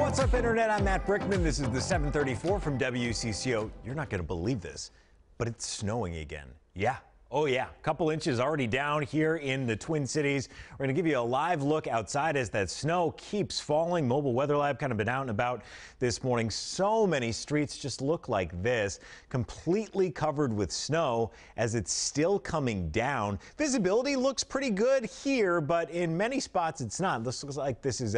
What's up, Internet? I'm Matt Brickman. This is the 734 from WCCO. You're not going to believe this, but it's snowing again. Yeah. Oh, yeah. A couple inches already down here in the Twin Cities. We're going to give you a live look outside as that snow keeps falling. Mobile Weather Lab kind of been out and about this morning. So many streets just look like this, completely covered with snow as it's still coming down. Visibility looks pretty good here, but in many spots it's not. This looks like this is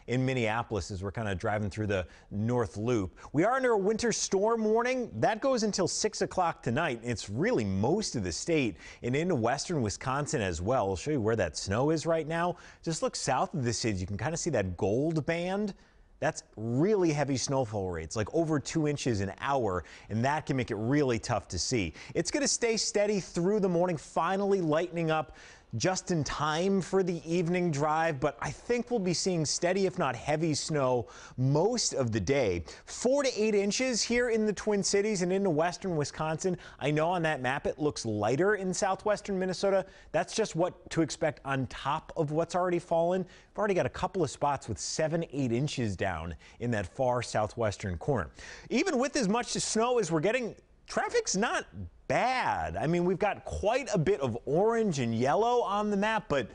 in Minneapolis as we're kind of driving through the North Loop. We are under a winter storm warning. That goes until 6 o'clock tonight. It's really most of the state and into western Wisconsin as well. I'll show you where that snow is right now. Just look south of the city. You can kind of see that gold band. That's really heavy snowfall rates, like over 2 inches an hour, and that can make it really tough to see. It's going to stay steady through the morning, finally lightening up just in time for the evening drive, but I think we'll be seeing steady, if not heavy snow most of the day. 4 to 8 inches here in the Twin Cities and into western Wisconsin. I know on that map it looks lighter in southwestern Minnesota. That's just what to expect on top of what's already fallen. We've already got a couple of spots with 7, 8 inches down in that far southwestern corner. Even with as much snow as we're getting, traffic's not bad. I mean, we've got quite a bit of orange and yellow on the map, but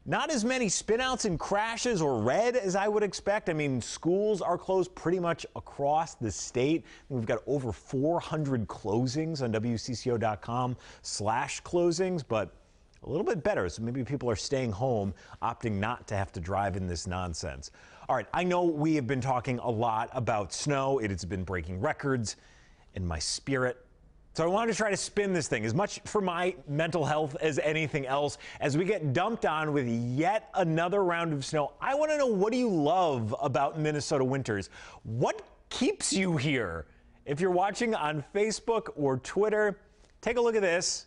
not as many spinouts and crashes or red as I would expect. I mean, schools are closed pretty much across the state. We've got over 400 closings on WCCO.com/closings, but a little bit better. So maybe people are staying home, opting not to have to drive in this nonsense. All right, I know we have been talking a lot about snow. It has been breaking records in my spirit. So I wanted to try to spin this thing as much for my mental health as anything else. As we get dumped on with yet another round of snow, I want to know, what do you love about Minnesota winters? What keeps you here? If you're watching on Facebook or Twitter, take a look at this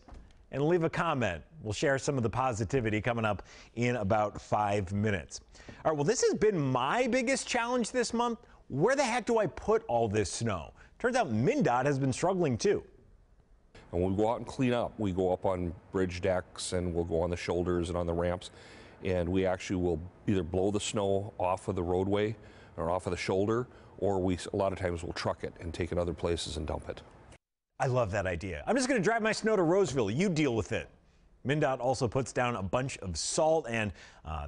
and leave a comment. We'll share some of the positivity coming up in about 5 minutes. All right, well, this has been my biggest challenge this month. Where the heck do I put all this snow? Turns out MnDOT has been struggling too. And when we go out and clean up, we go up on bridge decks and we'll go on the shoulders and on the ramps, and we actually will either blow the snow off of the roadway or off of the shoulder, or a lot of times we'll truck it and take it other places and dump it. I love that idea. I'm just going to drive my snow to Roseville. You deal with it. MnDOT also puts down a bunch of salt, and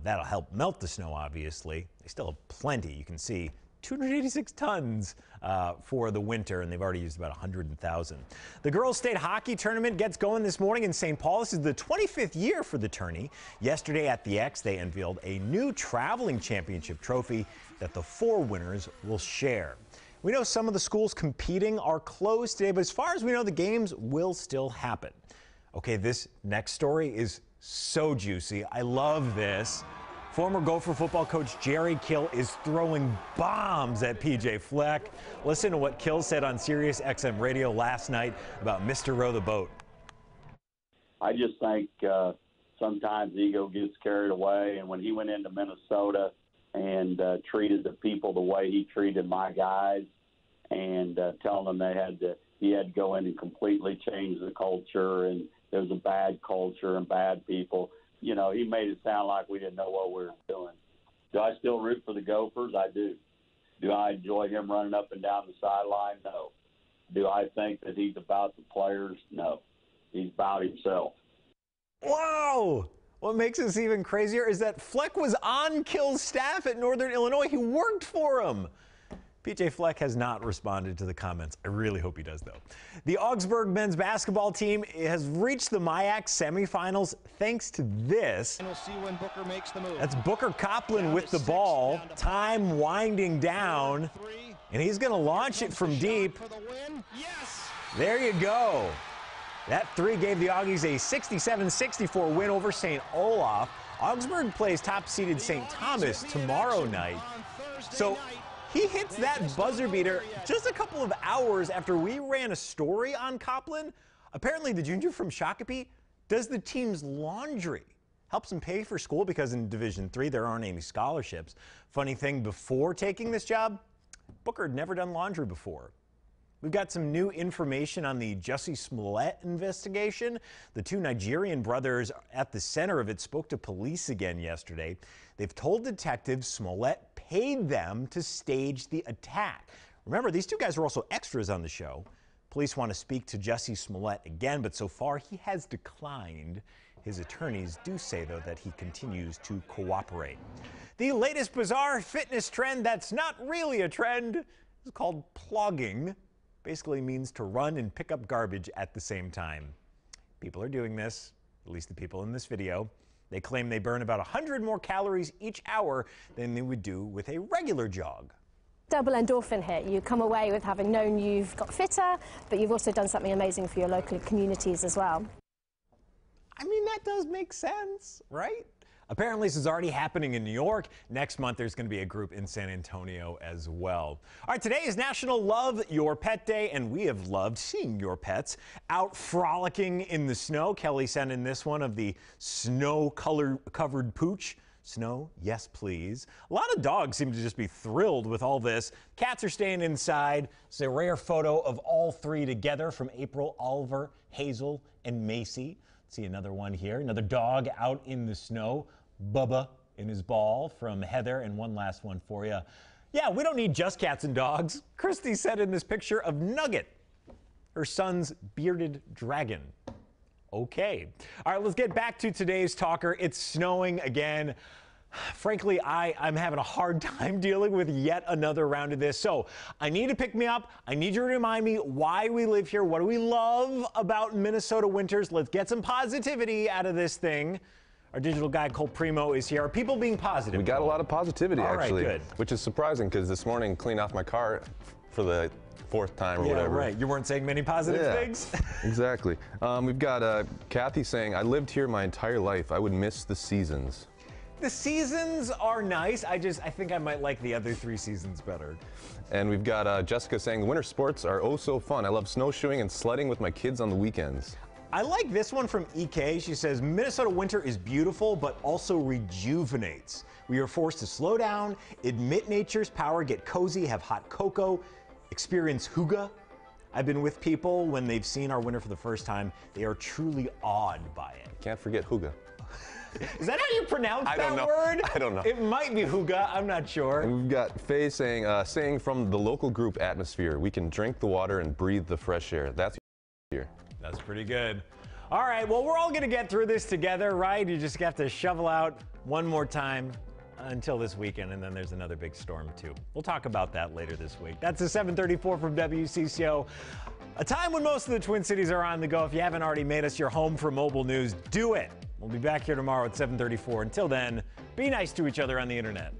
that'll help melt the snow, obviously. They still have plenty. You can see 286 tons for the winter, and they've already used about 100,000. The girls' state hockey tournament gets going this morning in St. Paul. This is the 25th year for the tourney. Yesterday at the X, they unveiled a new traveling championship trophy that the 4 winners will share. We know some of the schools competing are closed today, but as far as we know, the games will still happen. Okay, this next story is so juicy. I love this. Former Gopher football coach Jerry Kill is throwing bombs at PJ Fleck. Listen to what Kill said on Sirius XM radio last night about Mr. Row the Boat. I just think sometimes ego gets carried away, and when he went into Minnesota and treated the people the way he treated my guys, and telling them he had to go in and completely change the culture, and there was a bad culture and bad people. You know, he made it sound like we didn't know what we were doing. Do I still root for the Gophers? I do. Do I enjoy him running up and down the sideline? No. Do I think that he's about the players? No. He's about himself. Whoa! What makes this even crazier is that Fleck was on Kill's staff at Northern Illinois. He worked for him. PJ Fleck has not responded to the comments. I really hope he does, though. The Augsburg men's basketball team has reached the MIAC semifinals thanks to this. And we'll see when Booker makes the move. That's Booker Coplin with the ball. Time winding down. And he's going to launch it from deep. There you go. That three gave the Augies a 67-64 win over St. Olaf. Augsburg plays top-seeded St. Thomas tomorrow night. So he hits that buzzer beater just a couple of hours after we ran a story on Coplin. Apparently, the junior from Shakopee does the team's laundry. Helps him pay for school because in Division III there aren't any scholarships. Funny thing, before taking this job, Booker had never done laundry before. We've got some new information on the Jussie Smollett investigation. The two Nigerian brothers at the center of it spoke to police again yesterday. They've told detectives Smollett paid them to stage the attack. Remember, these two guys were also extras on the show. Police want to speak to Jussie Smollett again, but so far he has declined. His attorneys do say, though, that he continues to cooperate. The latest bizarre fitness trend that's not really a trend is called plogging. Basically means to run and pick up garbage at the same time. People are doing this, at least the people in this video. They claim they burn about 100 more calories each hour than they would do with a regular jog. Double endorphin hit. You come away with having known you've got fitter, but you've also done something amazing for your local communities as well. I mean, that does make sense, right? Apparently, this is already happening in New York. Next month, there's going to be a group in San Antonio as well. All right, today is National Love Your Pet Day, and we have loved seeing your pets out frolicking in the snow. Kelly sent in this one of the snow-covered pooch. Snow, yes, please. A lot of dogs seem to just be thrilled with all this. Cats are staying inside. It's a rare photo of all three together from April, Oliver, Hazel, and Macy. Let's see another one here. Another dog out in the snow. Bubba in his ball from Heather, and one last one for you. Yeah, we don't need just cats and dogs. Christy said in this picture of Nugget, her son's bearded dragon. Okay. All right, let's get back to today's talker. It's snowing again. Frankly, I'm having a hard time dealing with yet another round of this. So I need to pick me up. I need you to remind me why we live here. What do we love about Minnesota winters? Let's get some positivity out of this thing. Our digital guy, Cole Primo, is here. Are people being positive? We got a lot of positivity, actually. All right, good. Which is surprising because this morning cleaned off my car for the fourth time or whatever. Right. You weren't saying many positive things? Exactly. We've got Kathy saying, I lived here my entire life. I would miss the seasons. The seasons are nice. I think I might like the other 3 seasons better. And we've got Jessica saying, winter sports are oh so fun. I love snowshoeing and sledding with my kids on the weekends. I like this one from EK. She says, Minnesota winter is beautiful, but also rejuvenates. We are forced to slow down, admit nature's power, get cozy, have hot cocoa, experience hygge. I've been with people when they've seen our winter for the first time. They are truly awed by it. Can't forget hygge. Is that how you pronounce that word? I don't know. It might be hygge. I'm not sure. And we've got Faye saying from the local group Atmosphere, we can drink the water and breathe the fresh air. That's here. That's pretty good. All right, well, we're all going to get through this together, right? You just have to shovel out one more time until this weekend, and then there's another big storm, too. We'll talk about that later this week. That's the 734 from WCCO. A time when most of the Twin Cities are on the go. If you haven't already made us your home for mobile news, do it. We'll be back here tomorrow at 7:34. Until then, be nice to each other on the internet.